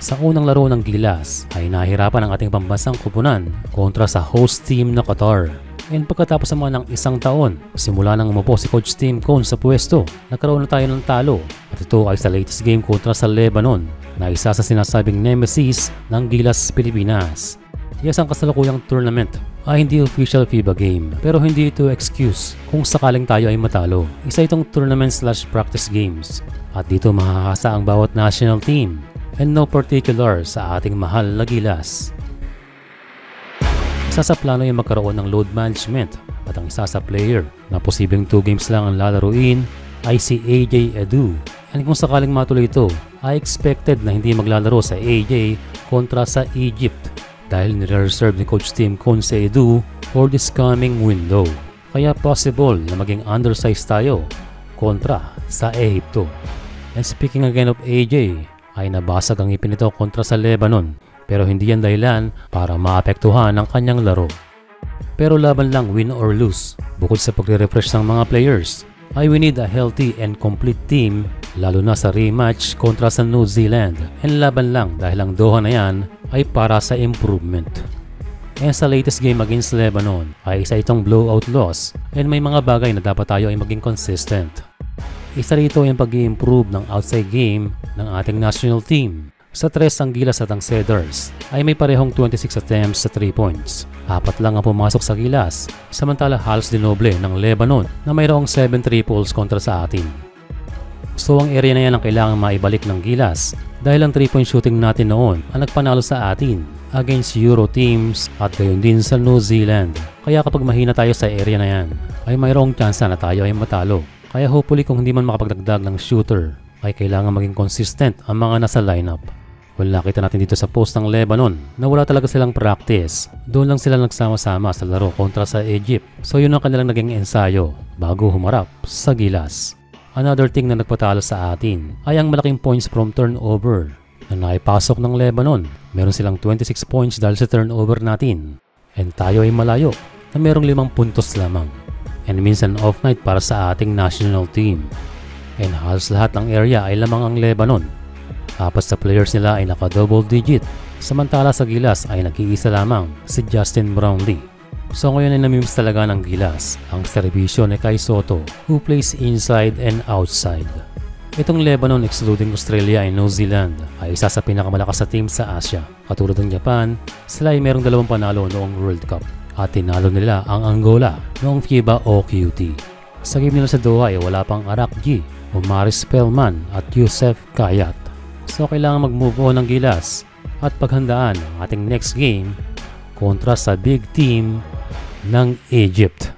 Sa unang laro ng Gilas ay nahirapan ang ating pambansang koponan kontra sa host team na Qatar. And pagkatapos naman ng isang taon, simula nang umupo si Coach Tim Cone sa pwesto, nagkaroon na tayo ng talo. At ito ay sa latest game kontra sa Lebanon na isa sa sinasabing nemesis ng Gilas Pilipinas. Yes, ang kasalukuyang tournament ay hindi official FIBA game pero hindi ito excuse kung sakaling tayo ay matalo. Isa itong tournament/practice games at dito mahahasa ang bawat national team and no particular sa ating mahal na Gilas. Isa sa plano ay magkaroon ng load management at ang isa sa player na posibleng 2 games lang ang lalaruin ay si AJ Edu. And kung sakaling matuloy ito, ay expected na hindi maglalaro sa AJ kontra sa Egypt dahil nire-reserve ni Coach Tim Cone si Edu for this coming window. Kaya possible na maging undersized tayo kontra sa Egypto. And speaking again of AJ, ay nabasag ang ipin nito kontra sa Lebanon pero hindi yan dahilan para maapektuhan ang kanyang laro. Pero laban lang win or lose, bukod sa pagre-refresh ng mga players, ay we need a healthy and complete team lalo na sa rematch kontra sa New Zealand. And laban lang dahil ang Doha na yan ay para sa improvement. And sa latest game against Lebanon ay isa itong blowout loss and may mga bagay na dapat tayo ay maging consistent. Isa rito yung pag-i-improve ng outside game ng ating national team. Sa 3 ang Gilas at ang Cedars ay may parehong 26 attempts sa 3 points. 4 lang ang pumasok sa Gilas, samantala halos dinoble ng Lebanon na mayroong 7 triples kontra sa atin. So ang area na yan ang kailangan maibalik ng Gilas dahil ang 3-point shooting natin noon ang nagpanalo sa atin against Euro teams at gayon din sa New Zealand. Kaya kapag mahina tayo sa area na yan ay mayroong tsansa na tayo ay matalo. Kaya hopefully kung hindi man makapagdagdag ng shooter ay kailangan maging consistent ang mga nasa lineup. Well, nakita natin dito sa post ng Lebanon na wala talaga silang practice. Doon lang sila nagsama-sama sa laro kontra sa Egypt. So yun ang kanilang naging ensayo bago humarap sa Gilas. Another thing na nagpatalo sa atin ay ang malaking points from turnover na naipasok ng Lebanon. Meron silang 26 points dahil sa turnover natin. And tayo ay malayo na merong 5 puntos lamang. And minsan off night para sa ating national team. And halos lahat ng area ay lamang ang Lebanon. 4 sa players nila ay naka-double digit. Samantala sa Gilas ay nag-iisa lamang si Justin Brownlee. So ngayon ay namimiss talaga ng Gilas ang serbisyo ni Kai Sotto who plays inside and outside. Itong Lebanon excluding Australia and New Zealand ay isa sa pinakamalakas sa team sa Asia. Katulad ng Japan, sila ay merong 2 panalo noong World Cup at tinalo nila ang Angola noong FIBA OQT. Sa game nila sa Doha ay wala pang Arak G, Omaris Spellman at Youssef Kayat. So kailangan mag-move on ng Gilas at paghandaan ang ating next game kontra sa big team ng Egypt.